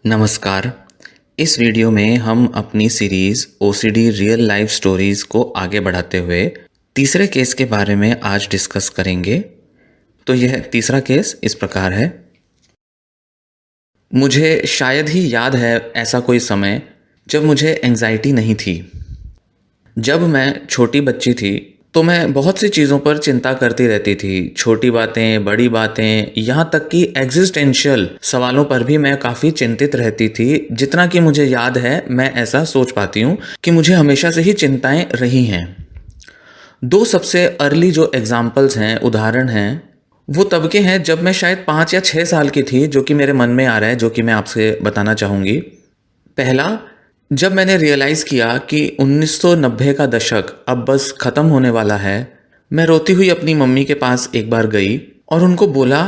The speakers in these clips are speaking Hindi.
नमस्कार। इस वीडियो में हम अपनी series OCD real life stories को आगे बढ़ाते हुए तीसरे केस के बारे में आज डिस्कस करेंगे। तो यह तीसरा केस इस प्रकार है। मुझे शायद ही याद है ऐसा कोई समय जब मुझे एंजाइटी नहीं थी। जब मैं छोटी बच्ची थी तो मैं बहुत सी चीज़ों पर चिंता करती रहती थी। छोटी बातें, बड़ी बातें, यहाँ तक कि एग्जिस्टेंशियल सवालों पर भी मैं काफ़ी चिंतित रहती थी। जितना कि मुझे याद है मैं ऐसा सोच पाती हूँ कि मुझे हमेशा से ही चिंताएं रही हैं। दो सबसे अर्ली जो एग्जाम्पल्स हैं, उदाहरण हैं, वो तब के हैं जब मैं शायद 5 या 6 साल की थी, जो कि मेरे मन में आ रहा है, जो कि मैं आपसे बताना चाहूँगी। पहला, जब मैंने रियलाइज़ किया कि 1990 का दशक अब बस ख़त्म होने वाला है, मैं रोती हुई अपनी मम्मी के पास एक बार गई और उनको बोला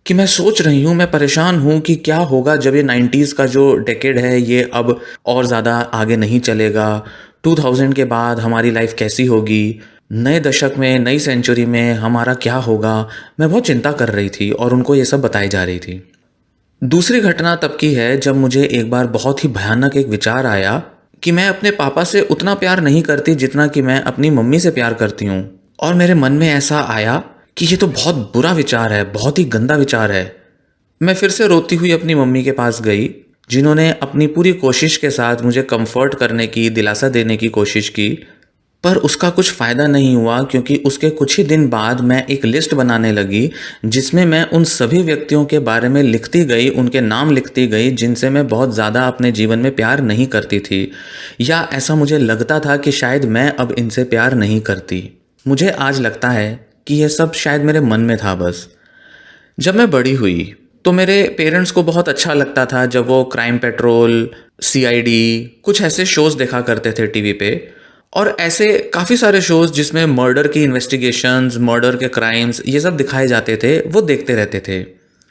कि मैं सोच रही हूँ, मैं परेशान हूँ कि क्या होगा जब ये 90s का जो डेकेड है ये अब और ज़्यादा आगे नहीं चलेगा। 2000 के बाद हमारी लाइफ कैसी होगी, नए दशक में, नई सेंचुरी में हमारा क्या होगा। मैं बहुत चिंता कर रही थी और उनको ये सब बताई जा रही थी। दूसरी घटना तब की है जब मुझे एक बार बहुत ही भयानक एक विचार आया कि मैं अपने पापा से उतना प्यार नहीं करती जितना कि मैं अपनी मम्मी से प्यार करती हूँ। और मेरे मन में ऐसा आया कि ये तो बहुत बुरा विचार है, बहुत ही गंदा विचार है। मैं फिर से रोती हुई अपनी मम्मी के पास गई, जिन्होंने अपनी पूरी कोशिश के साथ मुझे कंफर्ट करने की, दिलासा देने की कोशिश की। पर उसका कुछ फ़ायदा नहीं हुआ, क्योंकि उसके कुछ ही दिन बाद मैं एक लिस्ट बनाने लगी जिसमें मैं उन सभी व्यक्तियों के बारे में लिखती गई, उनके नाम लिखती गई जिनसे मैं बहुत ज़्यादा अपने जीवन में प्यार नहीं करती थी, या ऐसा मुझे लगता था कि शायद मैं अब इनसे प्यार नहीं करती। मुझे आज लगता है कि यह सब शायद मेरे मन में था बस। जब मैं बड़ी हुई तो मेरे पेरेंट्स को बहुत अच्छा लगता था जब वो क्राइम पेट्रोल, सीआईडी, कुछ ऐसे शोज़ देखा करते थे टीवी पे। और ऐसे काफ़ी सारे शोज़ जिसमें मर्डर की इन्वेस्टिगेशंस, मर्डर के क्राइम्स, ये सब दिखाए जाते थे, वो देखते रहते थे।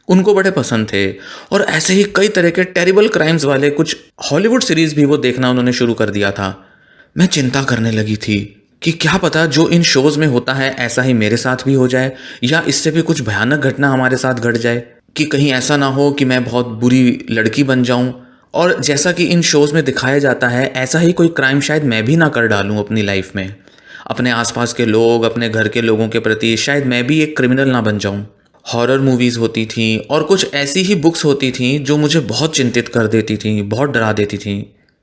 उनको बड़े पसंद थे। और ऐसे ही कई तरह के टेरिबल क्राइम्स वाले कुछ हॉलीवुड सीरीज़ भी वो देखना उन्होंने शुरू कर दिया था। मैं चिंता करने लगी थी कि क्या पता जो इन शोज़ में होता है ऐसा ही मेरे साथ भी हो जाए, या इससे भी कुछ भयानक घटना हमारे साथ घट जाए, कि कहीं ऐसा ना हो कि मैं बहुत बुरी लड़की बन जाऊं और जैसा कि इन शोज़ में दिखाया जाता है ऐसा ही कोई क्राइम शायद मैं भी ना कर डालूं अपनी लाइफ में। अपने आसपास के लोग, अपने घर के लोगों के प्रति शायद मैं भी एक क्रिमिनल ना बन जाऊं। हॉरर मूवीज़ होती थी और कुछ ऐसी ही बुक्स होती थी जो मुझे बहुत चिंतित कर देती थी, बहुत डरा देती थी।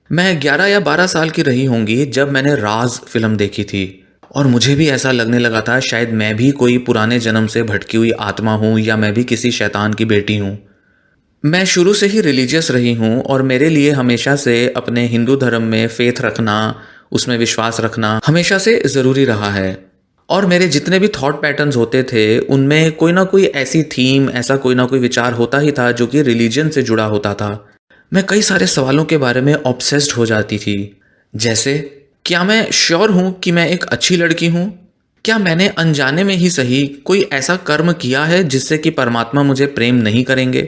मैं 11 या 12 साल की रही होंगी जब मैंने राज फिल्म देखी थी, और मुझे भी ऐसा लगने लगा था शायद मैं भी कोई पुराने जन्म से भटकी हुई आत्मा हूँ, या मैं भी किसी शैतान की बेटी हूँ। मैं शुरू से ही रिलीजियस रही हूँ और मेरे लिए हमेशा से अपने हिंदू धर्म में फेथ रखना, उसमें विश्वास रखना हमेशा से ज़रूरी रहा है। और मेरे जितने भी थॉट पैटर्न्स होते थे उनमें कोई ना कोई ऐसी थीम, ऐसा कोई ना कोई विचार होता ही था जो कि रिलीजन से जुड़ा होता था। मैं कई सारे सवालों के बारे में ऑब्सेस्ड हो जाती थी, जैसे क्या मैं श्योर हूँ कि मैं एक अच्छी लड़की हूँ? क्या मैंने अनजाने में ही सही कोई ऐसा कर्म किया है जिससे कि परमात्मा मुझे प्रेम नहीं करेंगे?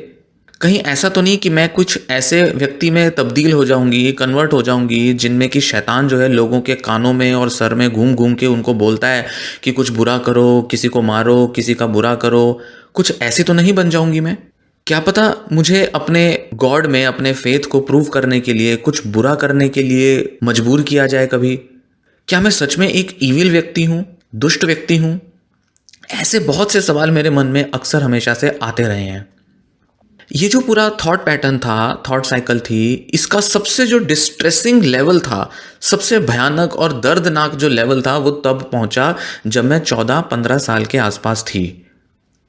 कहीं ऐसा तो नहीं कि मैं कुछ ऐसे व्यक्ति में तब्दील हो जाऊंगी, कन्वर्ट हो जाऊंगी, जिनमें कि शैतान जो है लोगों के कानों में और सर में घूम घूम के उनको बोलता है कि कुछ बुरा करो, किसी को मारो, किसी का बुरा करो। कुछ ऐसी तो नहीं बन जाऊंगी मैं? क्या पता मुझे अपने गॉड में, अपने फेथ को प्रूव करने के लिए कुछ बुरा करने के लिए मजबूर किया जाए कभी? क्या मैं सच में एक ईविल व्यक्ति हूँ, दुष्ट व्यक्ति हूँ? ऐसे बहुत से सवाल मेरे मन में अक्सर हमेशा से आते रहे हैं। ये जो पूरा थॉट पैटर्न था, थॉट साइकिल थी, इसका सबसे जो डिस्ट्रेसिंग लेवल था, सबसे भयानक और दर्दनाक जो लेवल था, वो तब पहुंचा जब मैं 14-15 साल के आसपास थी।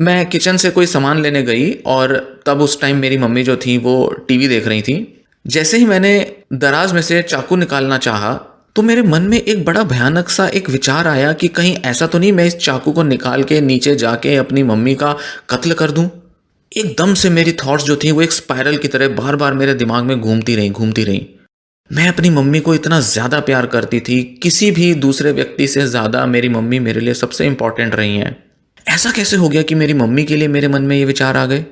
मैं किचन से कोई सामान लेने गई और तब उस टाइम मेरी मम्मी जो थी वो टीवी देख रही थी। जैसे ही मैंने दराज में से चाकू निकालना चाहा तो मेरे मन में एक बड़ा भयानक सा एक विचार आया कि कहीं ऐसा तो नहीं मैं इस चाकू को निकाल के नीचे जाके अपनी मम्मी का कत्ल कर दूं। एकदम से मेरी थॉट्स जो थी वो एक स्पाइरल की तरह बार बार मेरे दिमाग में घूमती रही। मैं अपनी मम्मी को इतना ज़्यादा प्यार करती थी, किसी भी दूसरे व्यक्ति से ज़्यादा मेरी मम्मी मेरे लिए सबसे इंपॉर्टेंट रही हैं। ऐसा कैसे हो गया कि मेरी मम्मी के लिए मेरे मन में ये विचार आ गए?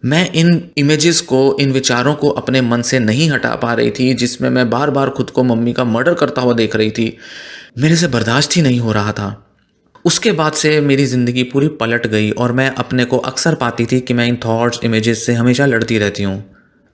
मैं इन इमेजेस को, इन विचारों को अपने मन से नहीं हटा पा रही थी, जिसमें मैं बार बार खुद को मम्मी का मर्डर करता हुआ देख रही थी। मेरे से बर्दाश्त ही नहीं हो रहा था। उसके बाद से मेरी ज़िंदगी पूरी पलट गई और मैं अपने को अक्सर पाती थी कि मैं इन थॉट्स, इमेजेस से हमेशा लड़ती रहती हूँ।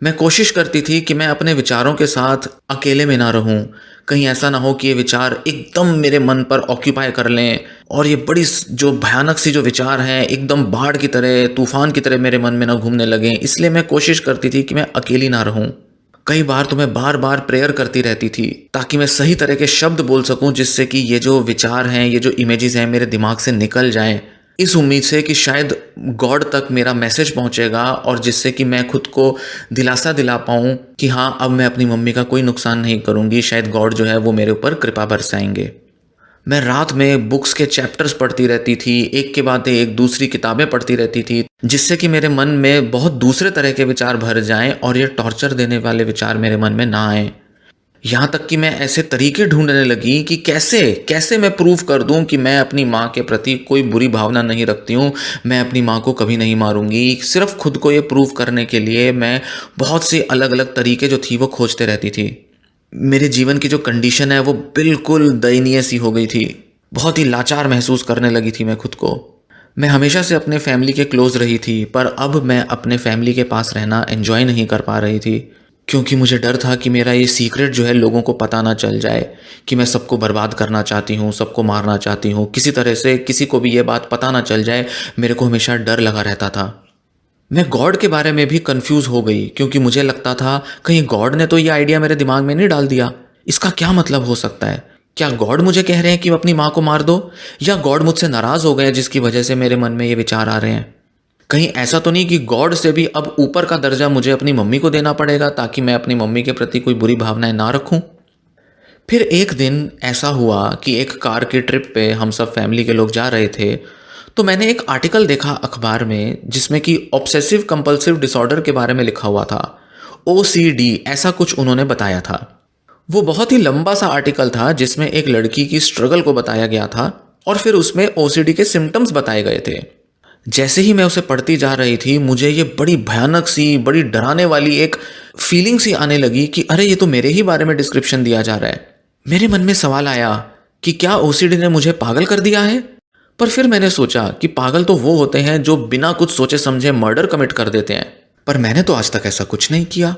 मैं कोशिश करती थी कि मैं अपने विचारों के साथ अकेले में ना रहूं। कहीं ऐसा ना हो कि ये विचार एकदम मेरे मन पर ऑक्यूपाई कर लें और ये बड़ी जो भयानक सी जो विचार हैं एकदम बाढ़ की तरह, तूफान की तरह मेरे मन में ना घूमने लगें। इसलिए मैं कोशिश करती थी कि मैं अकेली ना रहूं। कई बार तो मैं बार बार प्रेयर करती रहती थी ताकि मैं सही तरह के शब्द बोल सकूं, जिससे कि ये जो विचार हैं, ये जो इमेजेस हैं, मेरे दिमाग से निकल जाएं, इस उम्मीद से कि शायद गॉड तक मेरा मैसेज पहुंचेगा और जिससे कि मैं खुद को दिलासा दिला पाऊं कि हाँ, अब मैं अपनी मम्मी का कोई नुकसान नहीं करूंगी, शायद गॉड जो है वो मेरे ऊपर कृपा बरसाएंगे। मैं रात में बुक्स के चैप्टर्स पढ़ती रहती थी, एक के बाद एक दूसरी किताबें पढ़ती रहती थी, जिससे कि मेरे मन में बहुत दूसरे तरह के विचार भर जाएं और ये टॉर्चर देने वाले विचार मेरे मन में ना आए। यहाँ तक कि मैं ऐसे तरीके ढूंढने लगी कि कैसे कैसे मैं प्रूव कर दूं कि मैं अपनी माँ के प्रति कोई बुरी भावना नहीं रखती हूँ, मैं अपनी माँ को कभी नहीं मारूंगी। सिर्फ खुद को ये प्रूव करने के लिए मैं बहुत सी अलग अलग तरीके जो थी वो खोजते रहती थी। मेरे जीवन की जो कंडीशन है वो बिल्कुल दयनीय सी हो गई थी। बहुत ही लाचार महसूस करने लगी थी मैं खुद को। मैं हमेशा से अपने फैमिली के क्लोज रही थी, पर अब मैं अपने फैमिली के पास रहना एंजॉय नहीं कर पा रही थी, क्योंकि मुझे डर था कि मेरा ये सीक्रेट जो है लोगों को पता ना चल जाए कि मैं सबको बर्बाद करना चाहती हूँ, सबको मारना चाहती हूँ। किसी तरह से किसी को भी ये बात पता ना चल जाए, मेरे को हमेशा डर लगा रहता था। मैं गॉड के बारे में भी कंफ्यूज हो गई, क्योंकि मुझे लगता था कहीं गॉड ने तो ये आइडिया मेरे दिमाग में नहीं डाल दिया। इसका क्या मतलब हो सकता है? क्या गॉड मुझे कह रहे हैं कि अपनी माँ को मार दो, या गॉड मुझसे नाराज हो गए जिसकी वजह से मेरे मन में ये विचार आ रहे हैं? कहीं ऐसा तो नहीं कि गॉड से भी अब ऊपर का दर्जा मुझे अपनी मम्मी को देना पड़ेगा ताकि मैं अपनी मम्मी के प्रति कोई बुरी भावनाएं ना रखूं? फिर एक दिन ऐसा हुआ कि एक कार की ट्रिप पे हम सब फैमिली के लोग जा रहे थे, तो मैंने एक आर्टिकल देखा अखबार में जिसमें कि ऑब्सेसिव कंपल्सिव डिसऑर्डर के बारे में लिखा हुआ था। OCD ऐसा कुछ उन्होंने बताया था। वो बहुत ही लंबा सा आर्टिकल था जिसमें एक लड़की की स्ट्रगल को बताया गया था और फिर उसमें OCD के सिम्टम्स बताए गए थे। जैसे ही मैं उसे पढ़ती जा रही थी, मुझे ये बड़ी भयानक सी, बड़ी डराने वाली एक फीलिंग सी आने लगी कि अरे, ये तो मेरे ही बारे में डिस्क्रिप्शन दिया जा रहा है। मेरे मन में सवाल आया कि क्या OCD ने मुझे पागल कर दिया है? पर फिर मैंने सोचा कि पागल तो वो होते हैं जो बिना कुछ सोचे समझे मर्डर कमिट कर देते हैं, पर मैंने तो आज तक ऐसा कुछ नहीं किया।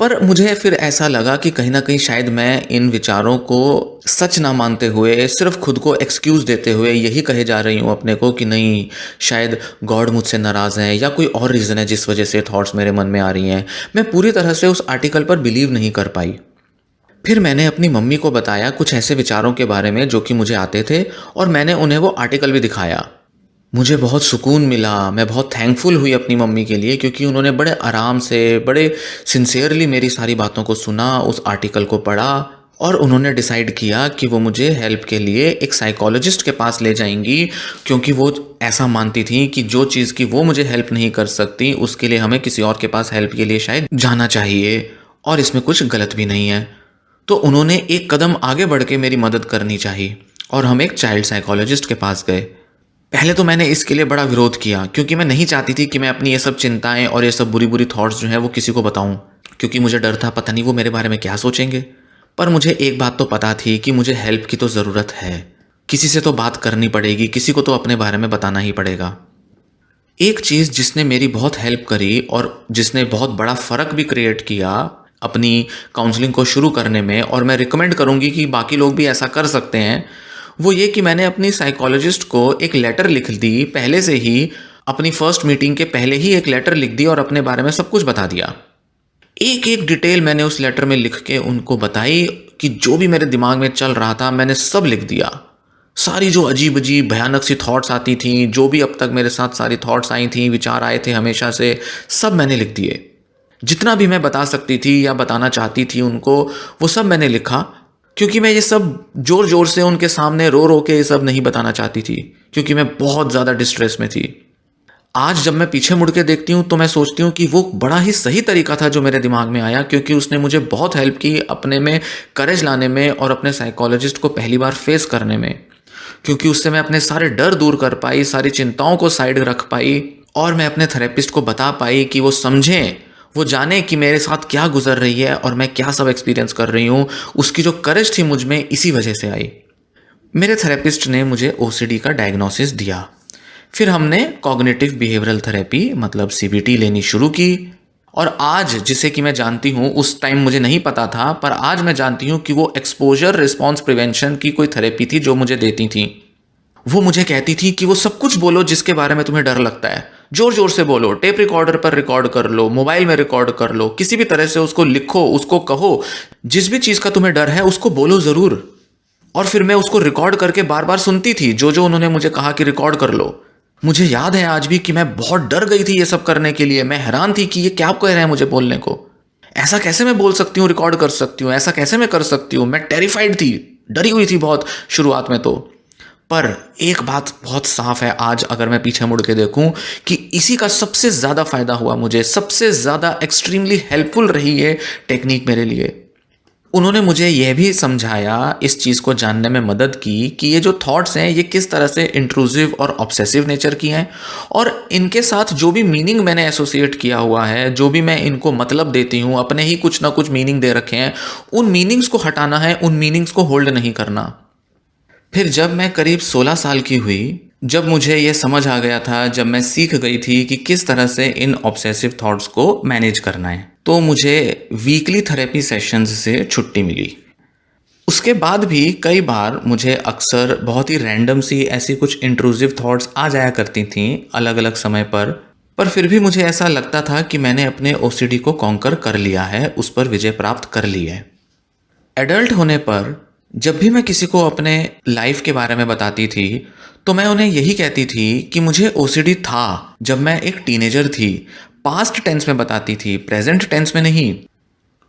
पर मुझे फिर ऐसा लगा कि कहीं ना कहीं शायद मैं इन विचारों को सच ना मानते हुए, सिर्फ खुद को एक्सक्यूज़ देते हुए यही कहे जा रही हूँ अपने को कि नहीं, शायद गॉड मुझसे नाराज़ है या कोई और रीज़न है जिस वजह से थॉट्स मेरे मन में आ रही हैं। मैं पूरी तरह से उस आर्टिकल पर बिलीव नहीं कर पाई। फिर मैंने अपनी मम्मी को बताया कुछ ऐसे विचारों के बारे में जो कि मुझे आते थे, और मैंने उन्हें वो आर्टिकल भी दिखाया। मुझे बहुत सुकून मिला, मैं बहुत थैंकफुल हुई अपनी मम्मी के लिए, क्योंकि उन्होंने बड़े आराम से, बड़े सिंसियरली मेरी सारी बातों को सुना, उस आर्टिकल को पढ़ा, और उन्होंने डिसाइड किया कि वो मुझे हेल्प के लिए एक साइकोलॉजिस्ट के पास ले जाएंगी, क्योंकि वो ऐसा मानती थी कि जो चीज़ की वो मुझे हेल्प नहीं कर सकती उसके लिए हमें किसी और के पास हेल्प के लिए शायद जाना चाहिए, और इसमें कुछ गलत भी नहीं है। तो उन्होंने एक कदम आगे बढ़ के मेरी मदद करनी चाहिए और हम एक चाइल्ड साइकोलॉजिस्ट के पास गए। पहले तो मैंने इसके लिए बड़ा विरोध किया, क्योंकि मैं नहीं चाहती थी कि मैं अपनी ये सब चिंताएं और ये सब बुरी बुरी थॉट्स जो हैं वो किसी को बताऊं, क्योंकि मुझे डर था पता नहीं वो मेरे बारे में क्या सोचेंगे। पर मुझे एक बात तो पता थी कि मुझे हेल्प की तो ज़रूरत है, किसी से तो बात करनी पड़ेगी, किसी को तो अपने बारे में बताना ही पड़ेगा। एक चीज़ जिसने मेरी बहुत हेल्प करी और जिसने बहुत बड़ा फ़र्क भी क्रिएट किया अपनी काउंसलिंग को शुरू करने में, और मैं रिकमेंड करूंगी कि बाकी लोग भी ऐसा कर सकते हैं, वो ये कि मैंने अपनी साइकोलॉजिस्ट को एक लेटर लिख दी पहले से ही, अपनी फर्स्ट मीटिंग के पहले ही एक लेटर लिख दी और अपने बारे में सब कुछ बता दिया। एक एक डिटेल मैंने उस लेटर में लिख के उनको बताई कि जो भी मेरे दिमाग में चल रहा था मैंने सब लिख दिया। सारी जो अजीब अजीब भयानक सी थॉट्स आती थी, जो भी अब तक मेरे साथ सारी थॉट्स आई थी, विचार आए थे हमेशा से, सब मैंने लिख दिए। जितना भी मैं बता सकती थी या बताना चाहती थी उनको, वो सब मैंने लिखा, क्योंकि मैं ये सब जोर जोर से उनके सामने रो रो के ये सब नहीं बताना चाहती थी, क्योंकि मैं बहुत ज़्यादा डिस्ट्रेस में थी। आज जब मैं पीछे मुड़ के देखती हूँ तो मैं सोचती हूँ कि वो बड़ा ही सही तरीका था जो मेरे दिमाग में आया, क्योंकि उसने मुझे बहुत हेल्प की अपने में करेज लाने में और अपने साइकोलॉजिस्ट को पहली बार फेस करने में, क्योंकि उससे मैं अपने सारे डर दूर कर पाई, सारी चिंताओं को साइड रख पाई, और मैं अपने थेरेपिस्ट को बता पाई कि वो समझें, वो जाने कि मेरे साथ क्या गुजर रही है और मैं क्या सब एक्सपीरियंस कर रही हूँ। उसकी जो करेज थी मुझ में इसी वजह से आई। मेरे थेरेपिस्ट ने मुझे OCD का डायग्नोसिस दिया। फिर हमने कॉग्निटिव बिहेवियरल थेरेपी मतलब CBT लेनी शुरू की, और आज जिसे कि मैं जानती हूँ, उस टाइम मुझे नहीं पता था, पर आज मैं जानती हूँ कि वो एक्सपोजर रिस्पॉन्स प्रिवेंशन की कोई थेरेपी थी जो मुझे देती थी। वो मुझे कहती थी कि वो सब कुछ बोलो जिसके बारे में तुम्हें डर लगता है, जोर जोर से बोलो, टेप रिकॉर्डर पर रिकॉर्ड कर लो, मोबाइल में रिकॉर्ड कर लो, किसी भी तरह से उसको लिखो, उसको कहो, जिस भी चीज़ का तुम्हें डर है उसको बोलो ज़रूर। और फिर मैं उसको रिकॉर्ड करके बार बार सुनती थी जो जो उन्होंने मुझे कहा कि रिकॉर्ड कर लो। मुझे याद है आज भी कि मैं बहुत डर गई थी ये सब करने के लिए। मैं हैरान थी कि ये क्या कह रहे हैं मुझे बोलने को, ऐसा कैसे मैं बोल सकती हूँ, रिकॉर्ड कर सकती हूँ, ऐसा कैसे मैं कर सकती हूँ। मैं टेरिफाइड थी, डरी हुई थी बहुत शुरुआत में तो। पर एक बात बहुत साफ है आज अगर मैं पीछे मुड़ के देखूं, कि इसी का सबसे ज़्यादा फायदा हुआ मुझे, सबसे ज़्यादा एक्सट्रीमली हेल्पफुल रही ये टेक्निक मेरे लिए। उन्होंने मुझे यह भी समझाया, इस चीज़ को जानने में मदद की कि ये जो थॉट्स हैं ये किस तरह से इंट्रूसिव और ऑब्सेसिव नेचर की हैं, और इनके साथ जो भी मीनिंग मैंने एसोसिएट किया हुआ है, जो भी मैं इनको मतलब देती हूँ, अपने ही कुछ ना कुछ मीनिंग दे रखे हैं, उन मीनिंग्स को हटाना है, उन मीनिंग्स को होल्ड नहीं करना। फिर जब मैं करीब 16 साल की हुई, जब मुझे ये समझ आ गया था, जब मैं सीख गई थी कि किस तरह से इन ऑब्सेसिव थॉट्स को मैनेज करना है, तो मुझे वीकली थेरेपी सेशंस से छुट्टी मिली। उसके बाद भी कई बार मुझे अक्सर बहुत ही रैंडम सी ऐसी कुछ इंट्रूसिव थॉट्स आ जाया करती थीं अलग अलग समय पर फिर भी मुझे ऐसा लगता था कि मैंने अपने ओसीडी को कॉन्कर कर लिया है, उस पर विजय प्राप्त कर ली है। एडल्ट होने पर जब भी मैं किसी को अपने लाइफ के बारे में बताती थी, तो मैं उन्हें यही कहती थी कि मुझे ओसीडी था जब मैं एक टीनेजर थी। पास्ट टेंस में बताती थी, प्रेजेंट टेंस में नहीं।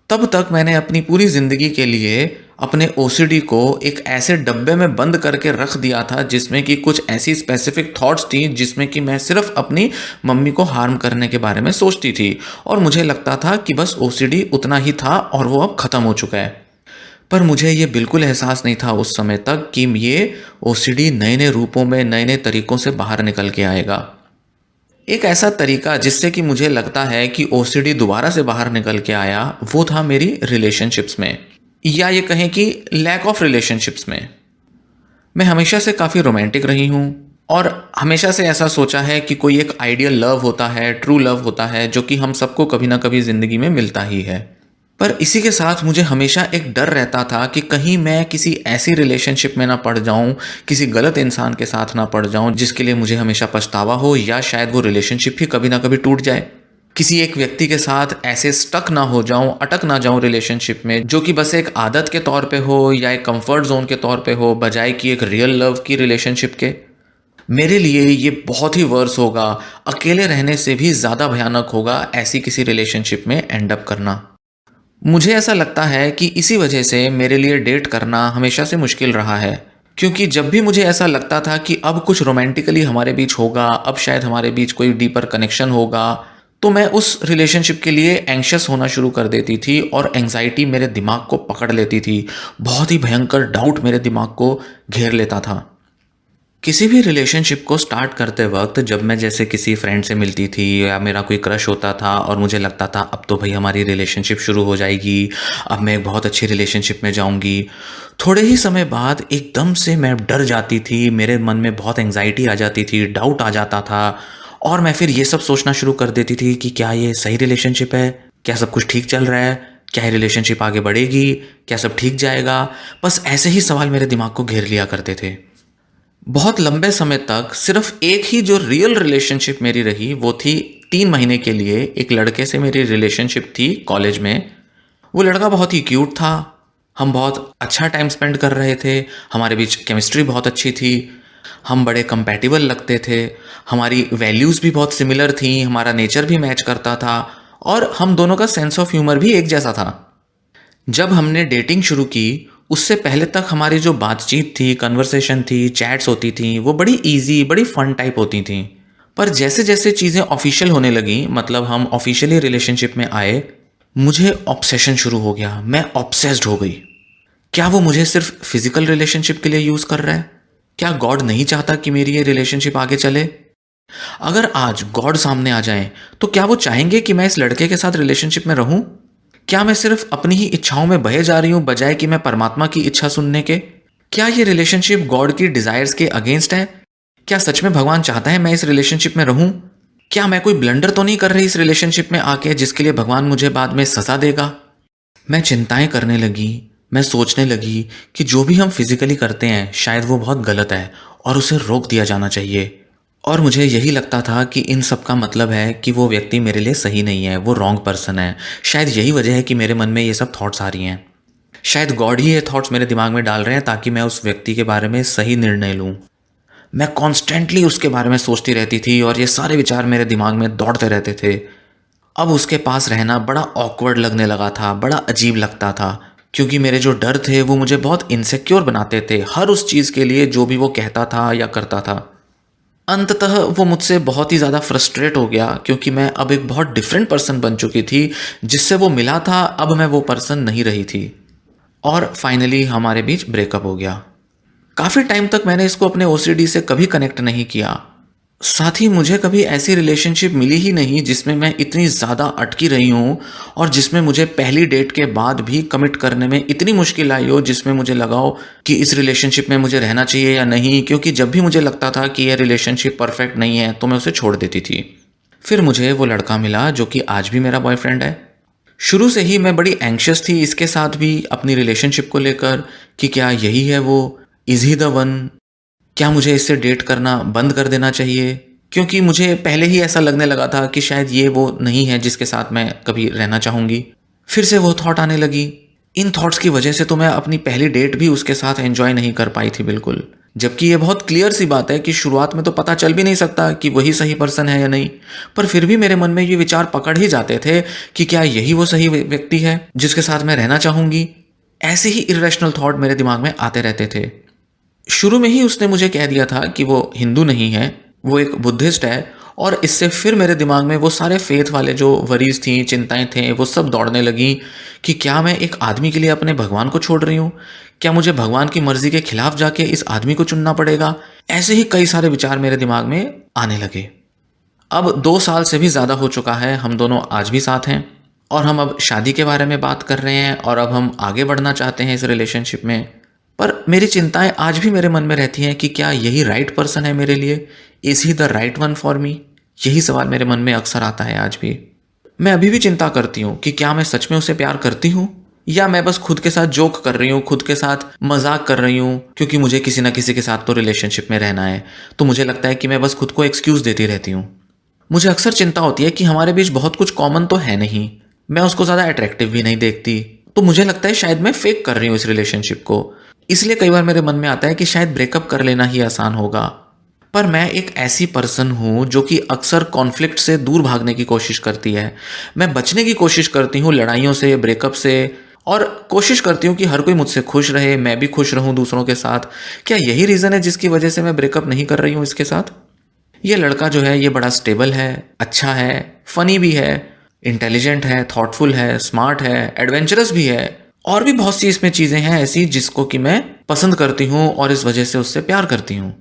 तब तक मैंने अपनी पूरी ज़िंदगी के लिए अपने ओसीडी को एक ऐसे डब्बे में बंद करके रख दिया था जिसमें कि कुछ ऐसी स्पेसिफिक थॉट्स थी जिसमें कि मैं सिर्फ अपनी मम्मी को हार्म करने के बारे में सोचती थी, और मुझे लगता था कि बस ओसीडी उतना ही था और वो अब ख़त्म हो चुका है। पर मुझे ये बिल्कुल एहसास नहीं था उस समय तक कि ये ओसीडी नए नए रूपों में, नए नए तरीक़ों से बाहर निकल के आएगा। एक ऐसा तरीका जिससे कि मुझे लगता है कि ओसीडी दोबारा से बाहर निकल के आया, वो था मेरी रिलेशनशिप्स में, या ये कहें कि लैक ऑफ रिलेशनशिप्स में। मैं हमेशा से काफ़ी रोमांटिक रही हूँ, और हमेशा से ऐसा सोचा है कि कोई एक आइडियल लव होता है, ट्रू लव होता है, जो कि हम सबको कभी ना कभी ज़िंदगी में मिलता ही है। पर इसी के साथ मुझे हमेशा एक डर रहता था कि कहीं मैं किसी ऐसी रिलेशनशिप में ना पड़ जाऊं, किसी गलत इंसान के साथ ना पड़ जाऊं जिसके लिए मुझे हमेशा पछतावा हो, या शायद वो रिलेशनशिप ही कभी ना कभी टूट जाए। किसी एक व्यक्ति के साथ ऐसे स्टक ना हो जाऊं, अटक ना जाऊं रिलेशनशिप में, जो कि बस एक आदत के तौर पे हो या एक कंफर्ट जोन के तौर पे हो, बजाय कि एक रियल लव की रिलेशनशिप के। मेरे लिए ये बहुत ही वर्स होगा, अकेले रहने से भी ज़्यादा भयानक होगा ऐसी किसी रिलेशनशिप में एंड अप करना। मुझे ऐसा लगता है कि इसी वजह से मेरे लिए डेट करना हमेशा से मुश्किल रहा है, क्योंकि जब भी मुझे ऐसा लगता था कि अब कुछ रोमांटिकली हमारे बीच होगा, अब शायद हमारे बीच कोई डीपर कनेक्शन होगा, तो मैं उस रिलेशनशिप के लिए एंग्शियस होना शुरू कर देती थी, और एंग्जाइटी मेरे दिमाग को पकड़ लेती थी। बहुत ही भयंकर डाउट मेरे दिमाग को घेर लेता था। किसी भी रिलेशनशिप को स्टार्ट करते वक्त जब मैं जैसे किसी फ्रेंड से मिलती थी, या मेरा कोई क्रश होता था, और मुझे लगता था अब तो भाई हमारी रिलेशनशिप शुरू हो जाएगी, अब मैं एक बहुत अच्छी रिलेशनशिप में जाऊंगी, थोड़े ही समय बाद एकदम से मैं डर जाती थी, मेरे मन में बहुत एंग्जाइटी आ जाती थी, डाउट आ जाता था, और मैं फिर ये सब सोचना शुरू कर देती थी कि क्या ये सही रिलेशनशिप है, क्या सब कुछ ठीक चल रहा है, क्या ये रिलेशनशिप आगे बढ़ेगी, क्या सब ठीक जाएगा। बस ऐसे ही सवाल मेरे दिमाग को घेर लिया करते थे। बहुत लंबे समय तक सिर्फ एक ही जो रियल रिलेशनशिप मेरी रही, वो थी 3 महीने के लिए एक लड़के से मेरी रिलेशनशिप थी कॉलेज में। वो लड़का बहुत ही क्यूट था, हम बहुत अच्छा टाइम स्पेंड कर रहे थे, हमारे बीच केमिस्ट्री बहुत अच्छी थी, हम बड़े कंपैटिबल लगते थे, हमारी वैल्यूज़ भी बहुत सिमिलर थी, हमारा नेचर भी मैच करता था, और हम दोनों का सेंस ऑफ ह्यूमर भी एक जैसा था। जब हमने डेटिंग शुरू की, उससे पहले तक हमारी जो बातचीत थी, कन्वर्सेशन थी, चैट्स होती थी, वो बड़ी इजी, बड़ी फन टाइप होती थी। पर जैसे जैसे चीज़ें ऑफिशियल होने लगी, मतलब हम ऑफिशियली रिलेशनशिप में आए, मुझे ऑब्सेशन शुरू हो गया, मैं ऑब्सेस्ड हो गई। क्या वो मुझे सिर्फ फिजिकल रिलेशनशिप के लिए यूज़ कर रहा है? क्या गॉड नहीं चाहता कि मेरी ये रिलेशनशिप आगे चले? अगर आज गॉड सामने आ जाएं, तो क्या वो चाहेंगे कि मैं इस लड़के के साथ रिलेशनशिप में रहूं? क्या मैं सिर्फ अपनी ही इच्छाओं में बहे जा रही हूं बजाय कि मैं परमात्मा की इच्छा सुनने के? क्या ये रिलेशनशिप गॉड की डिजायर्स के अगेंस्ट है? क्या सच में भगवान चाहता है मैं इस रिलेशनशिप में रहूं? क्या मैं कोई ब्लंडर तो नहीं कर रही इस रिलेशनशिप में आके जिसके लिए भगवान मुझे बाद में सज़ा देगा? मैं चिंताएं करने लगी। मैं सोचने लगी कि जो भी हम फिजिकली करते हैं शायद वो बहुत गलत है और उसे रोक दिया जाना चाहिए। और मुझे यही लगता था कि इन सब का मतलब है कि वो व्यक्ति मेरे लिए सही नहीं है, वो रॉन्ग पर्सन है। शायद यही वजह है कि मेरे मन में ये सब थॉट्स आ रही हैं। शायद गॉड ही ये थॉट्स मेरे दिमाग में डाल रहे हैं ताकि मैं उस व्यक्ति के बारे में सही निर्णय लूँ। मैं कॉन्स्टेंटली उसके बारे में सोचती रहती थी और ये सारे विचार मेरे दिमाग में दौड़ते रहते थे। अब उसके पास रहना बड़ा ऑकवर्ड लगने लगा था, बड़ा अजीब लगता था, क्योंकि मेरे जो डर थे वो मुझे बहुत इनसिक्योर बनाते थे हर उस चीज़ के लिए जो भी वो कहता था या करता था। अंततः वो मुझसे बहुत ही ज़्यादा फ्रस्ट्रेट हो गया क्योंकि मैं अब एक बहुत डिफरेंट पर्सन बन चुकी थी। जिससे वो मिला था अब मैं वो पर्सन नहीं रही थी। और फाइनली हमारे बीच ब्रेकअप हो गया। काफ़ी टाइम तक मैंने इसको अपने ओसीडी से कभी कनेक्ट नहीं किया। साथ ही मुझे कभी ऐसी रिलेशनशिप मिली ही नहीं जिसमें मैं इतनी ज़्यादा अटकी रही हूँ और जिसमें मुझे पहली डेट के बाद भी कमिट करने में इतनी मुश्किल आई हो, जिसमें मुझे लगा हो कि इस रिलेशनशिप में मुझे रहना चाहिए या नहीं, क्योंकि जब भी मुझे लगता था कि यह रिलेशनशिप परफेक्ट नहीं है तो मैं उसे छोड़ देती थी। फिर मुझे वो लड़का मिला जो कि आज भी मेरा बॉयफ्रेंड है। शुरू से ही मैं बड़ी एंग्शियस थी इसके साथ भी अपनी रिलेशनशिप को लेकर कि क्या यही है वो, इज़ ही द वन, क्या मुझे इससे डेट करना बंद कर देना चाहिए, क्योंकि मुझे पहले ही ऐसा लगने लगा था कि शायद ये वो नहीं है जिसके साथ मैं कभी रहना चाहूँगी। फिर से वो थॉट आने लगी। इन थॉट्स की वजह से तो मैं अपनी पहली डेट भी उसके साथ एंजॉय नहीं कर पाई थी बिल्कुल, जबकि ये बहुत क्लियर सी बात है कि शुरुआत में तो पता चल भी नहीं सकता कि वही सही पर्सन है या नहीं। पर फिर भी मेरे मन में ये विचार पकड़ ही जाते थे कि क्या यही वो सही व्यक्ति है जिसके साथ मैं रहना चाहूँगी। ऐसे ही इरेशनल थॉट मेरे दिमाग में आते रहते थे। शुरू में ही उसने मुझे कह दिया था कि वो हिंदू नहीं है, वो एक बुद्धिस्ट है। और इससे फिर मेरे दिमाग में वो सारे फेथ वाले जो वरीज थी, चिंताएं थे, वो सब दौड़ने लगी कि क्या मैं एक आदमी के लिए अपने भगवान को छोड़ रही हूँ, क्या मुझे भगवान की मर्जी के खिलाफ जाके इस आदमी को चुनना पड़ेगा। ऐसे ही कई सारे विचार मेरे दिमाग में आने लगे। अब 2 साल से भी ज़्यादा हो चुका है, हम दोनों आज भी साथ हैं और हम अब शादी के बारे में बात कर रहे हैं और अब हम आगे बढ़ना चाहते हैं इस रिलेशनशिप में। पर मेरी चिंताएं आज भी मेरे मन में रहती हैं कि क्या यही राइट पर्सन है मेरे लिए, is he the right one for me. यही सवाल मेरे मन में अक्सर आता है आज भी। मैं अभी भी चिंता करती हूँ कि क्या मैं सच में उसे प्यार करती हूँ या मैं बस खुद के साथ जोक कर रही हूँ, खुद के साथ मजाक कर रही हूँ, क्योंकि मुझे किसी ना किसी के साथ तो रिलेशनशिप में रहना है। तो मुझे लगता है कि मैं बस खुद को एक्सक्यूज़ देती रहती हूँ। मुझे अक्सर चिंता होती है कि हमारे बीच बहुत कुछ कॉमन तो है नहीं, मैं उसको ज़्यादा अट्रैक्टिव भी नहीं देखती, तो मुझे लगता है शायद मैं फेक कर रही हूँ इस रिलेशनशिप को। इसलिए कई बार मेरे मन में आता है कि शायद ब्रेकअप कर लेना ही आसान होगा। पर मैं एक ऐसी पर्सन हूँ जो कि अक्सर कॉन्फ्लिक्ट से दूर भागने की कोशिश करती है। मैं बचने की कोशिश करती हूँ लड़ाइयों से, ब्रेकअप से, और कोशिश करती हूँ कि हर कोई मुझसे खुश रहे, मैं भी खुश रहूँ दूसरों के साथ। क्या यही रीज़न है जिसकी वजह से मैं ब्रेकअप नहीं कर रही हूँ इसके साथ? ये लड़का जो है ये बड़ा स्टेबल है, अच्छा है, फनी भी है, इंटेलिजेंट है, थॉटफुल है, स्मार्ट है, एडवेंचरस भी है, और भी बहुत सी इसमें चीज़ें हैं ऐसी जिसको कि मैं पसंद करती हूँ और इस वजह से उससे प्यार करती हूँ।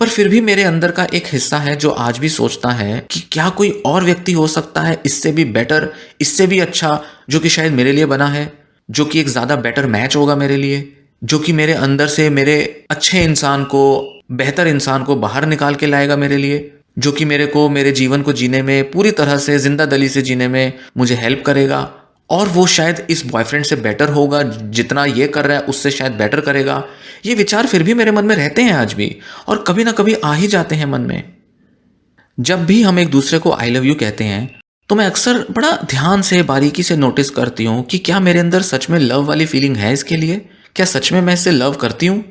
पर फिर भी मेरे अंदर का एक हिस्सा है जो आज भी सोचता है कि क्या कोई और व्यक्ति हो सकता है इससे भी बेटर, इससे भी अच्छा, जो कि शायद मेरे लिए बना है, जो कि एक ज़्यादा बेटर मैच होगा मेरे लिए, जो कि मेरे अंदर से मेरे अच्छे इंसान को, बेहतर इंसान को बाहर निकाल के लाएगा मेरे लिए, जो कि मेरे को मेरे जीवन को जीने में पूरी तरह से जिंदा दिली से जीने में मुझे हेल्प करेगा। और वो शायद इस बॉयफ्रेंड से बेटर होगा, जितना ये कर रहा है उससे शायद बेटर करेगा। ये विचार फिर भी मेरे मन में रहते हैं आज भी, और कभी ना कभी आ ही जाते हैं मन में। जब भी हम एक दूसरे को आई लव यू कहते हैं तो मैं अक्सर बड़ा ध्यान से, बारीकी से नोटिस करती हूँ कि क्या मेरे अंदर सच में लव वाली फीलिंग है इसके लिए, क्या सच में मैं इससे लव करती हूँ।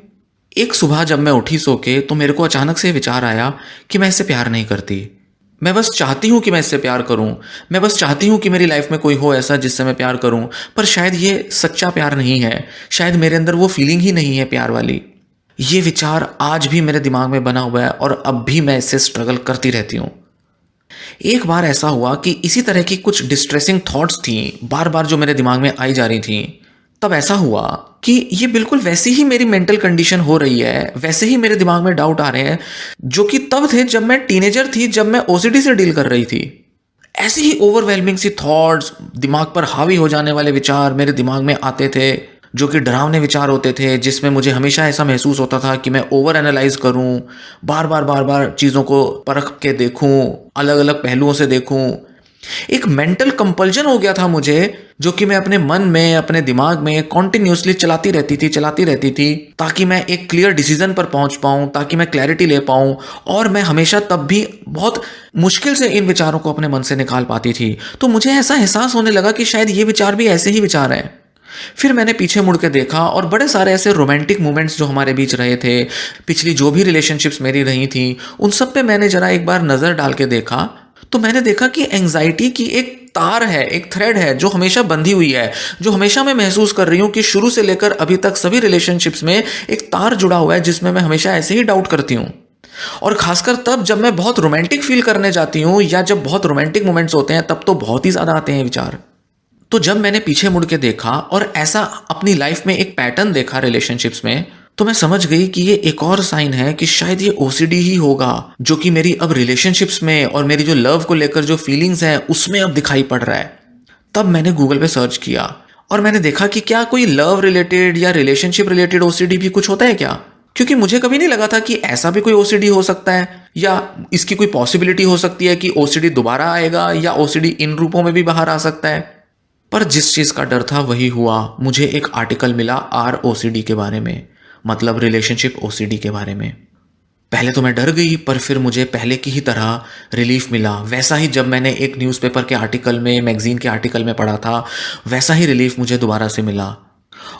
एक सुबह जब मैं उठी सो के तो मेरे को अचानक से विचार आया कि मैं इससे प्यार नहीं करती। मैं बस चाहती हूँ कि मैं इससे प्यार करूँ, मैं बस चाहती हूँ कि मेरी लाइफ में कोई हो ऐसा जिससे मैं प्यार करूँ, पर शायद ये सच्चा प्यार नहीं है, शायद मेरे अंदर वो फीलिंग ही नहीं है प्यार वाली। ये विचार आज भी मेरे दिमाग में बना हुआ है और अब भी मैं इससे स्ट्रगल करती रहती हूँ। एक बार ऐसा हुआ कि इसी तरह की कुछ डिस्ट्रेसिंग थॉट्स थी बार बार जो मेरे दिमाग में आई जा रही थी। तब ऐसा हुआ कि ये बिल्कुल वैसी ही मेरी मेंटल कंडीशन हो रही है, वैसे ही मेरे दिमाग में डाउट आ रहे हैं जो कि तब थे जब मैं टीनेजर थी, जब मैं ओसीडी से डील कर रही थी। ऐसी ही ओवरवेलमिंग सी थॉट्स, दिमाग पर हावी हो जाने वाले विचार मेरे दिमाग में आते थे, जो कि डरावने विचार होते थे, जिसमें मुझे हमेशा ऐसा महसूस होता था कि मैं ओवर एनालाइज करूं, बार बार चीज़ों को परख के देखूं, अलग अलग पहलुओं से देखूं। एक मेंटल कंपल्जन हो गया था मुझे, जो कि मैं अपने मन में, अपने दिमाग में कॉन्टिन्यूसली चलाती रहती थी, ताकि मैं एक क्लियर डिसीजन पर पहुंच पाऊं, ताकि मैं क्लैरिटी ले पाऊं। और मैं हमेशा तब भी बहुत मुश्किल से इन विचारों को अपने मन से निकाल पाती थी। तो मुझे ऐसा एहसास होने लगा कि शायद ये विचार भी ऐसे ही विचार हैं। फिर मैंने पीछे मुड़ के देखा और बड़े सारे ऐसे रोमांटिक मोमेंट्स जो हमारे बीच रहे थे, पिछली जो भी रिलेशनशिप्स मेरी रही थी, उन सब पे मैंने जरा एक बार नज़र डाल के देखा। तो मैंने देखा कि एंग्जाइटी की एक तार है, एक थ्रेड है जो हमेशा बंधी हुई है, जो हमेशा मैं महसूस कर रही हूँ कि शुरू से लेकर अभी तक सभी रिलेशनशिप्स में एक तार जुड़ा हुआ है, जिसमें मैं हमेशा ऐसे ही डाउट करती हूँ। और खासकर तब जब मैं बहुत रोमांटिक फील करने जाती हूँ, या जब बहुत रोमांटिक मोमेंट्स होते हैं, तब तो बहुत ही ज़्यादा आते हैं विचार। तो जब मैंने पीछे मुड़ के देखा और ऐसा अपनी लाइफ में एक पैटर्न देखा रिलेशनशिप्स में, तो मैं समझ गई कि ये एक और साइन है कि शायद ये ओसीडी ही होगा, जो कि मेरी अब रिलेशनशिप्स में और मेरी जो लव को लेकर जो फीलिंग्स हैं उसमें अब दिखाई पड़ रहा है। तब मैंने गूगल पे सर्च किया और मैंने देखा कि क्या कोई लव रिलेटेड या रिलेशनशिप रिलेटेड ओसीडी भी कुछ होता है क्या, क्योंकि मुझे कभी नहीं लगा था कि ऐसा भी कोई ओसीडी हो सकता है, या इसकी कोई पॉसिबिलिटी हो सकती है कि ओसीडी दोबारा आएगा, या ओसीडी इन रूपों में भी बाहर आ सकता है। पर जिस चीज़ का डर था वही हुआ। मुझे एक आर्टिकल मिला ROCD के बारे में, मतलब रिलेशनशिप OCD के बारे में। पहले तो मैं डर गई, पर फिर मुझे पहले की ही तरह रिलीफ मिला। वैसा ही जब मैंने एक न्यूज़पेपर के आर्टिकल में, मैगजीन के आर्टिकल में पढ़ा था, वैसा ही रिलीफ मुझे दोबारा से मिला।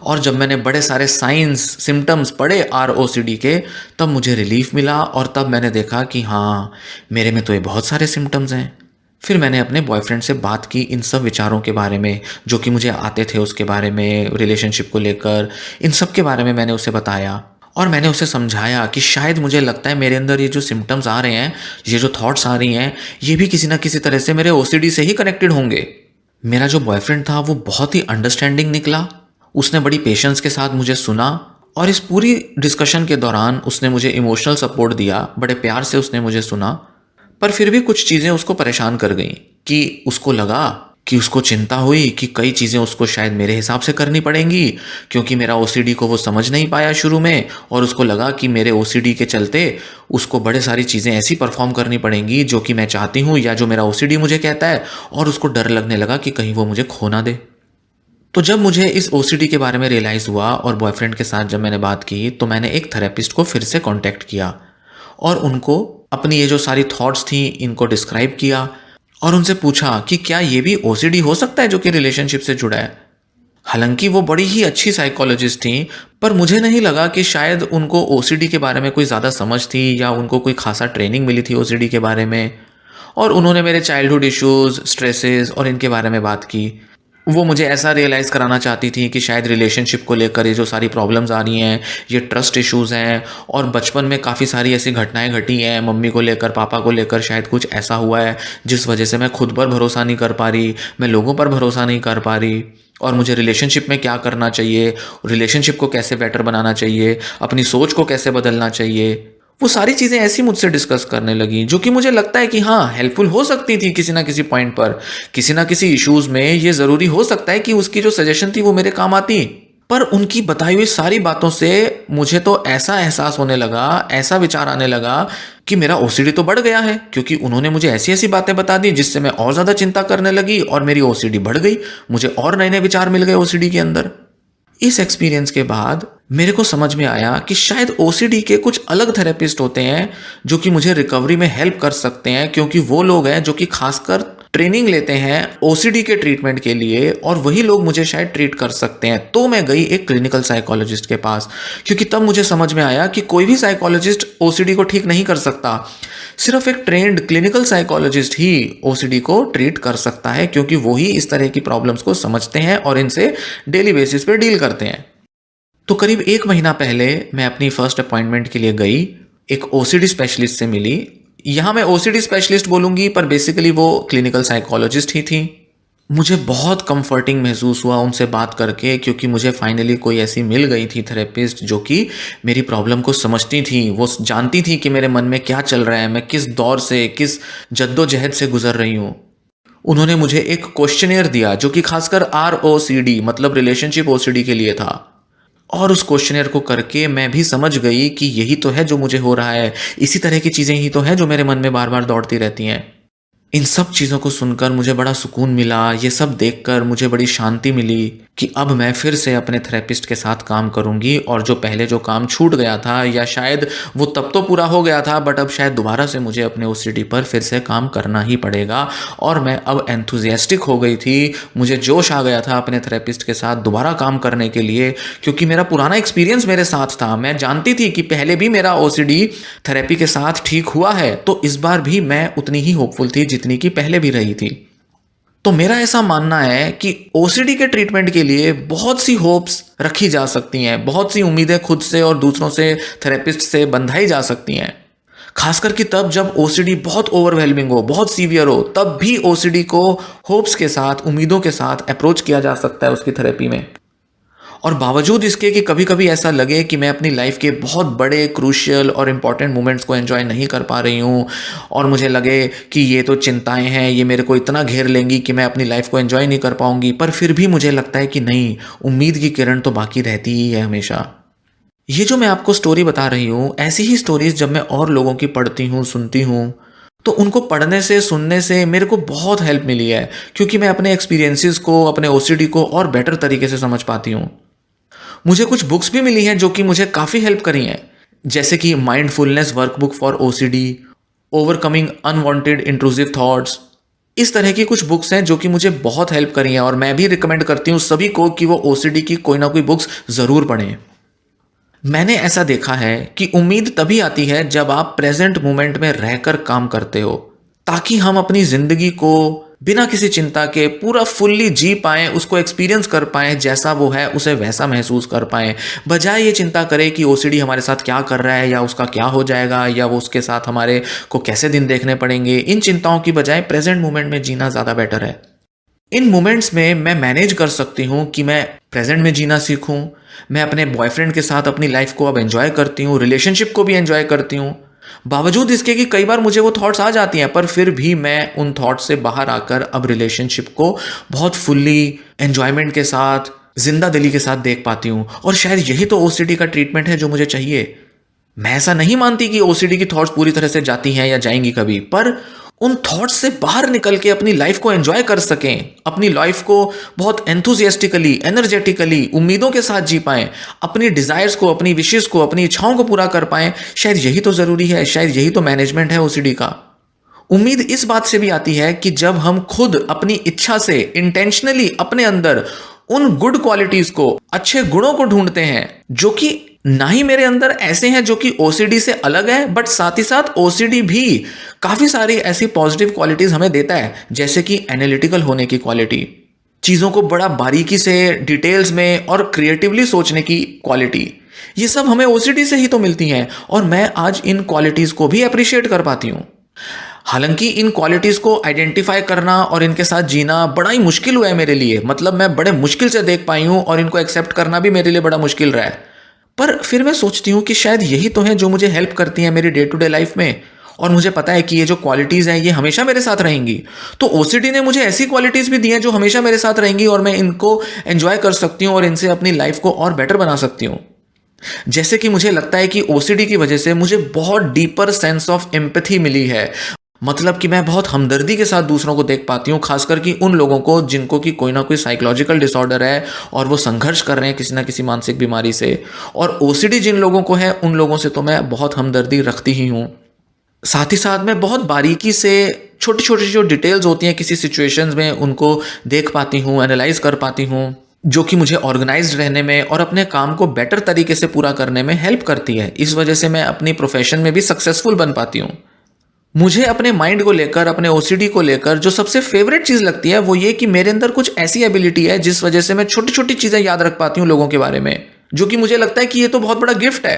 और जब मैंने बड़े सारे साइंस, सिम्टम्स पढ़े ROCD के, तब मुझे रिलीफ मिला। और तब मैंने देखा कि हाँ, मेरे में तो ये बहुत सारे सिम्टम्स हैं। फिर मैंने अपने बॉयफ्रेंड से बात की इन सब विचारों के बारे में, जो कि मुझे आते थे, उसके बारे में, रिलेशनशिप को लेकर, इन सब के बारे में मैंने उसे बताया। और मैंने उसे समझाया कि शायद मुझे लगता है मेरे अंदर ये जो सिम्टम्स आ रहे हैं, ये जो थॉट्स आ रही हैं, ये भी किसी ना किसी तरह से मेरे OCD से ही कनेक्टेड होंगे। मेरा जो बॉयफ्रेंड था वो बहुत ही अंडरस्टैंडिंग निकला। उसने बड़ी पेशेंस के साथ मुझे सुना, और इस पूरी डिस्कशन के दौरान उसने मुझे इमोशनल सपोर्ट दिया, बड़े प्यार से उसने मुझे सुना। पर फिर भी कुछ चीज़ें उसको परेशान कर गईं, कि उसको लगा कि उसको चिंता हुई कि कई चीज़ें उसको शायद मेरे हिसाब से करनी पड़ेंगी, क्योंकि मेरा OCD को वो समझ नहीं पाया शुरू में, और उसको लगा कि मेरे OCD के चलते उसको बड़े सारी चीज़ें ऐसी परफॉर्म करनी पड़ेंगी जो कि मैं चाहती हूँ, या जो मेरा OCD मुझे कहता है, और उसको डर लगने लगा कि कहीं वो मुझे खो ना दे। तो जब मुझे इस OCD के बारे में रियलाइज़ हुआ और बॉयफ्रेंड के साथ जब मैंने बात की, तो मैंने एक थेरेपिस्ट को फिर से कॉन्टैक्ट किया और उनको अपनी ये जो सारी थॉट्स थी इनको डिस्क्राइब किया, और उनसे पूछा कि क्या ये भी OCD हो सकता है जो कि रिलेशनशिप से जुड़ा है। हालांकि वो बड़ी ही अच्छी साइकोलॉजिस्ट थी, पर मुझे नहीं लगा कि शायद उनको OCD के बारे में कोई ज़्यादा समझ थी, या उनको कोई खासा ट्रेनिंग मिली थी OCD के बारे में। और उन्होंने मेरे चाइल्डहुड इश्यूज़, स्ट्रेसेस और इनके बारे में बात की। वो मुझे ऐसा रियलाइज़ कराना चाहती थी कि शायद रिलेशनशिप को लेकर ये जो सारी प्रॉब्लम्स आ रही हैं, ये ट्रस्ट इश्यूज़ हैं, और बचपन में काफ़ी सारी ऐसी घटनाएं घटी हैं, मम्मी को लेकर, पापा को लेकर, शायद कुछ ऐसा हुआ है जिस वजह से मैं खुद पर भरोसा नहीं कर पा रही, मैं लोगों पर भरोसा नहीं कर पा रही, और मुझे रिलेशनशिप में क्या करना चाहिए, रिलेशनशिप को कैसे बेटर बनाना चाहिए, अपनी सोच को कैसे बदलना चाहिए। वो सारी चीज़ें ऐसी मुझसे डिस्कस करने लगी, जो कि मुझे लगता है कि हाँ, हेल्पफुल हो सकती थी किसी ना किसी पॉइंट पर, किसी ना किसी इश्यूज़ में ये ज़रूरी हो सकता है कि उसकी जो सजेशन थी वो मेरे काम आती। पर उनकी बताई हुई सारी बातों से मुझे तो ऐसा एहसास होने लगा, ऐसा विचार आने लगा कि मेरा OCD तो बढ़ गया है, क्योंकि उन्होंने मुझे ऐसी ऐसी बातें बता दी जिससे मैं और ज़्यादा चिंता करने लगी, और मेरी OCD बढ़ गई, मुझे और नए नए विचार मिल गए OCD के अंदर। इस एक्सपीरियंस के बाद मेरे को समझ में आया कि शायद OCD के कुछ अलग थेरेपिस्ट होते हैं जो कि मुझे रिकवरी में हेल्प कर सकते हैं, क्योंकि वो लोग हैं जो कि खासकर ट्रेनिंग लेते हैं OCD के ट्रीटमेंट के लिए, और वही लोग मुझे शायद ट्रीट कर सकते हैं। तो मैं गई एक क्लिनिकल साइकोलॉजिस्ट के पास, क्योंकि तब मुझे समझ में आया कि कोई भी साइकोलॉजिस्ट OCD को ठीक नहीं कर सकता, सिर्फ एक ट्रेंड क्लिनिकल साइकोलॉजिस्ट ही OCD को ट्रीट कर सकता है, क्योंकि वो ही इस तरह की प्रॉब्लम्स को समझते हैं और इनसे डेली बेसिस पे डील करते हैं। तो करीब 1 महीना पहले मैं अपनी फर्स्ट अपॉइंटमेंट के लिए गई, एक OCD स्पेशलिस्ट से मिली। यहाँ मैं OCD स्पेशलिस्ट बोलूँगी, पर बेसिकली वो क्लिनिकल साइकोलॉजिस्ट ही थी। मुझे बहुत कंफर्टिंग महसूस हुआ उनसे बात करके, क्योंकि मुझे फाइनली कोई ऐसी मिल गई थी थेरेपिस्ट जो कि मेरी प्रॉब्लम को समझती थी। वो जानती थी कि मेरे मन में क्या चल रहा है, मैं किस दौर से, किस जद्दोजहद से गुजर रही हूँ। उन्होंने मुझे एक क्वेश्चनियर दिया जो कि खासकर ROCD मतलब रिलेशनशिप OCD के लिए था। और उस क्वेश्चनियर को करके मैं भी समझ गई कि यही तो है जो मुझे हो रहा है, इसी तरह की चीज़ें ही तो हैं जो मेरे मन में बार बार दौड़ती रहती हैं। इन सब चीज़ों को सुनकर मुझे बड़ा सुकून मिला, ये सब देखकर मुझे बड़ी शांति मिली कि अब मैं फिर से अपने थेरेपिस्ट के साथ काम करूँगी और जो पहले जो काम छूट गया था या शायद वो तब तो पूरा हो गया था बट अब शायद दोबारा से मुझे अपने OCD पर फिर से काम करना ही पड़ेगा। और मैं अब एंथुजियास्टिक हो गई थी, मुझे जोश आ गया था अपने थेरेपिस्ट के साथ दोबारा काम करने के लिए, क्योंकि मेरा पुराना एक्सपीरियंस मेरे साथ था। मैं जानती थी कि पहले भी मेरा OCD थेरेपी के साथ ठीक हुआ है, तो इस बार भी मैं उतनी ही होपफुल थी जितनी की पहले भी रही थी। तो मेरा ऐसा मानना है कि OCD के ट्रीटमेंट के लिए बहुत सी होप्स रखी जा सकती हैं, बहुत सी उम्मीदें खुद से और दूसरों से, थेरेपिस्ट से बंधाई जा सकती हैं। खासकर कि तब जब OCD बहुत ओवरवेलमिंग हो, बहुत सीवियर हो, तब भी OCD को होप्स के साथ, उम्मीदों के साथ अप्रोच किया जा सकता है उसकी थेरेपी में। और बावजूद इसके कि कभी कभी ऐसा लगे कि मैं अपनी लाइफ के बहुत बड़े क्रूशियल और इम्पॉर्टेंट मोमेंट्स को एंजॉय नहीं कर पा रही हूँ और मुझे लगे कि ये तो चिंताएं हैं, ये मेरे को इतना घेर लेंगी कि मैं अपनी लाइफ को एंजॉय नहीं कर पाऊंगी, पर फिर भी मुझे लगता है कि नहीं, उम्मीद की किरण तो बाकी रहती ही है हमेशा। ये जो मैं आपको स्टोरी बता रही हूँ, ऐसी ही स्टोरीज जब मैं और लोगों की पढ़ती हूँ, सुनती हूँ, तो उनको पढ़ने से, सुनने से मेरे को बहुत हेल्प मिली है, क्योंकि मैं अपने एक्सपीरियंसेस को, अपने OCD को और बेटर तरीके से समझ पाती हूँ। मुझे कुछ बुक्स भी मिली हैं जो कि मुझे काफ़ी हेल्प करी हैं, जैसे कि mindfulness workbook for OCD, overcoming unwanted intrusive thoughts. इस तरह की कुछ बुक्स हैं जो कि मुझे बहुत हेल्प करी हैं और मैं भी रिकमेंड करती हूँ सभी को कि वो OCD की कोई ना कोई बुक्स ज़रूर पढ़ें। मैंने ऐसा देखा है कि उम्मीद तभी आती है जब आप प्रेजेंट मोमेंट में रहकर काम करते हो, ताकि हम अपनी ज़िंदगी को बिना किसी चिंता के पूरा फुल्ली जी पाएं, उसको एक्सपीरियंस कर पाएं, जैसा वो है उसे वैसा महसूस कर पाएं, बजाय ये चिंता करें कि OCD हमारे साथ क्या कर रहा है या उसका क्या हो जाएगा या वो उसके साथ हमारे को कैसे दिन देखने पड़ेंगे। इन चिंताओं की बजाय प्रेजेंट मोमेंट में जीना ज़्यादा बेटर है। इन मोमेंट्स में मैं मैनेज कर सकती हूँ कि मैं प्रेजेंट में जीना सीखूँ। मैं अपने बॉयफ्रेंड के साथ अपनी लाइफ को अब एंजॉय करती हूँ, रिलेशनशिप को भी एंजॉय करती हूँ, बावजूद इसके कि कई बार मुझे वो थॉट्स आ जाती हैं, पर फिर भी मैं उन थॉट्स से बाहर आकर अब रिलेशनशिप को बहुत फुल्ली एंजॉयमेंट के साथ, जिंदा दिली के साथ देख पाती हूँ। और शायद यही तो OCD का ट्रीटमेंट है जो मुझे चाहिए। मैं ऐसा नहीं मानती कि OCD की थॉट्स पूरी तरह से जाती हैं या जाएंगी कभी, पर उन थॉट्स से बाहर निकल के अपनी लाइफ को एंजॉय कर सकें, अपनी लाइफ को बहुत एंथुजियास्टिकली, एनर्जेटिकली, उम्मीदों के साथ जी पाएं, अपनी डिजायर्स को, अपनी विशेष को, अपनी इच्छाओं को पूरा कर पाएं। शायद यही तो ज़रूरी है, शायद यही तो मैनेजमेंट है OCD का। उम्मीद इस बात से भी आती है कि जब हम खुद अपनी इच्छा से इंटेंशनली अपने अंदर उन गुड क्वालिटीज को, अच्छे गुणों को ढूंढते हैं जो कि ना ही मेरे अंदर ऐसे हैं जो कि OCD से अलग है, बट साथ ही साथ OCD भी काफी सारी ऐसी पॉजिटिव क्वालिटीज हमें देता है, जैसे कि एनालिटिकल होने की क्वालिटी, चीजों को बड़ा बारीकी से, डिटेल्स में और क्रिएटिवली सोचने की क्वालिटी। ये सब हमें OCD से ही तो मिलती हैं और मैं आज इन क्वालिटीज को भी अप्रिशिएट कर पाती हूँ। हालांकि इन क्वालिटीज को आइडेंटिफाई करना और इनके साथ जीना बड़ा ही मुश्किल हुआ है मेरे लिए, मतलब मैं बड़े मुश्किल से देख पाई हूँ और इनको एक्सेप्ट करना भी मेरे लिए बड़ा मुश्किल रहा है। पर फिर मैं सोचती हूँ कि शायद यही तो है जो मुझे हेल्प करती हैं मेरी डे टू डे लाइफ में, और मुझे पता है कि ये जो क्वालिटीज़ हैं ये हमेशा मेरे साथ रहेंगी। तो OCD ने मुझे ऐसी क्वालिटीज़ भी दी हैं जो हमेशा मेरे साथ रहेंगी और मैं इनको एंजॉय कर सकती हूँ और इनसे अपनी लाइफ को और बेटर बना सकती हूँ। जैसे कि मुझे लगता है कि OCD की वजह से मुझे बहुत डीपर सेंस ऑफ एम्पैथी मिली है, मतलब कि मैं बहुत हमदर्दी के साथ दूसरों को देख पाती हूँ, खासकर कि उन लोगों को जिनको कि कोई ना कोई साइकोलॉजिकल डिसऑर्डर है और वो संघर्ष कर रहे हैं किसी ना किसी मानसिक बीमारी से। और OCD जिन लोगों को है उन लोगों से तो मैं बहुत हमदर्दी रखती ही हूँ। साथ ही साथ मैं बहुत बारीकी से छोटी छोटी जो डिटेल्स होती हैं किसी सिचुएशंस में उनको देख पाती हूँ, एनालाइज कर पाती हूँ, जो कि मुझे ऑर्गेनाइज्ड रहने में और अपने काम को बेटर तरीके से पूरा करने में हेल्प करती है। इस वजह से मैं अपनी प्रोफेशन में भी सक्सेसफुल बन पाती हूँ। मुझे अपने माइंड को लेकर, अपने OCD को लेकर जो सबसे फेवरेट चीज़ लगती है वो ये कि मेरे अंदर कुछ ऐसी एबिलिटी है जिस वजह से मैं छोटी छोटी चीज़ें याद रख पाती हूँ लोगों के बारे में, जो कि मुझे लगता है कि ये तो बहुत बड़ा गिफ्ट है।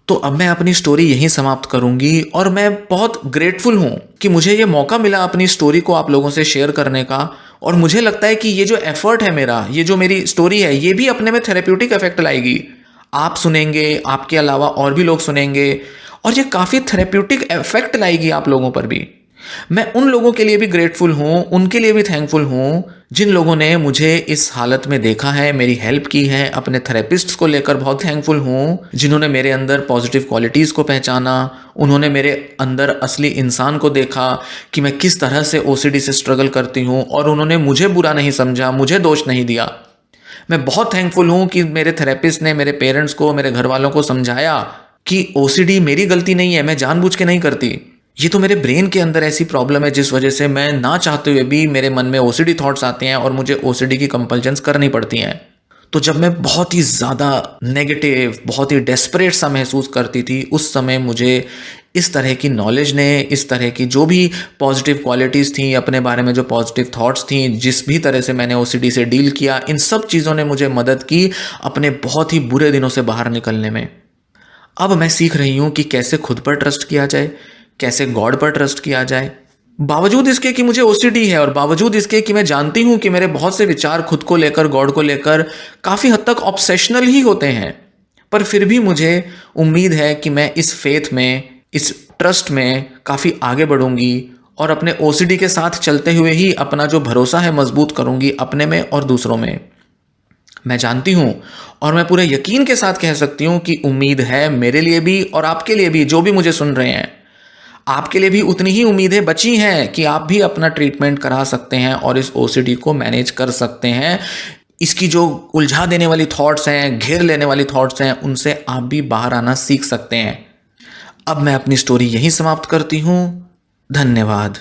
तो अब मैं अपनी स्टोरी यहीं समाप्त करूंगी और मैं बहुत ग्रेटफुल हूँ कि मुझे ये मौका मिला अपनी स्टोरी को आप लोगों से शेयर करने का। और मुझे लगता है कि ये जो एफर्ट है मेरा, ये जो मेरी स्टोरी है, ये भी अपने में थेरेप्यूटिक इफेक्ट लाएगी। आप सुनेंगे, आपके अलावा और भी लोग सुनेंगे और ये काफ़ी थेरेप्यूटिक इफेक्ट लाएगी आप लोगों पर भी। मैं उन लोगों के लिए भी ग्रेटफुल हूँ, उनके लिए भी थैंकफुल हूँ, जिन लोगों ने मुझे इस हालत में देखा है, मेरी हेल्प की है। अपने थेरेपिस्ट्स को लेकर बहुत थैंकफुल हूँ, जिन्होंने मेरे अंदर पॉजिटिव क्वालिटीज़ को पहचाना। उन्होंने मेरे अंदर असली इंसान को देखा कि मैं किस तरह से ओसीडी से स्ट्रगल करती हूँ, और उन्होंने मुझे बुरा नहीं समझा, मुझे दोष नहीं दिया। मैं बहुत थैंकफुल हूँ कि मेरे थेरेपिस्ट ने मेरे पेरेंट्स को, मेरे घर वालों को समझाया कि ओसीडी मेरी गलती नहीं है, मैं जानबूझ के नहीं करती। ये तो मेरे ब्रेन के अंदर ऐसी प्रॉब्लम है जिस वजह से मैं ना चाहते हुए भी मेरे मन में ओसीडी थॉट्स आते हैं और मुझे ओसीडी की कंपल्शंस करनी पड़ती हैं। तो जब मैं बहुत ही ज़्यादा नेगेटिव, बहुत ही डेस्परेट सा महसूस करती थी, उस समय मुझे इस तरह की नॉलेज ने, इस तरह की जो भी पॉजिटिव क्वालिटीज़ थी अपने बारे में, जो पॉजिटिव थॉट्स थी, जिस भी तरह से मैंने ओसीडी से डील किया, इन सब चीज़ों ने मुझे मदद की अपने बहुत ही बुरे दिनों से बाहर निकलने में। अब मैं सीख रही हूँ कि कैसे खुद पर ट्रस्ट किया जाए, कैसे गॉड पर ट्रस्ट किया जाए। बावजूद इसके कि मुझे ओसीडी है, और बावजूद इसके कि मैं जानती हूँ कि मेरे बहुत से विचार खुद को लेकर, गॉड को लेकर काफ़ी हद तक ऑब्सेशनल ही होते हैं, पर फिर भी मुझे उम्मीद है कि मैं इस फेथ में, इस ट्रस्ट में काफ़ी आगे बढ़ूंगी, और अपने ओसीडी के साथ चलते हुए ही अपना जो भरोसा है मजबूत करूंगी, अपने में और दूसरों में। मैं जानती हूँ और मैं पूरे यकीन के साथ कह सकती हूँ कि उम्मीद है मेरे लिए भी और आपके लिए भी, जो भी मुझे सुन रहे हैं। आपके लिए भी उतनी ही उम्मीदें बची हैं कि आप भी अपना ट्रीटमेंट करा सकते हैं और इस ओसीडी को मैनेज कर सकते हैं। इसकी जो उलझा देने वाली थॉट्स हैं, घेर लेने वाली थॉट्स हैं, उनसे आप भी बाहर आना सीख सकते हैं। अब मैं अपनी स्टोरी यहीं समाप्त करती हूँ। धन्यवाद।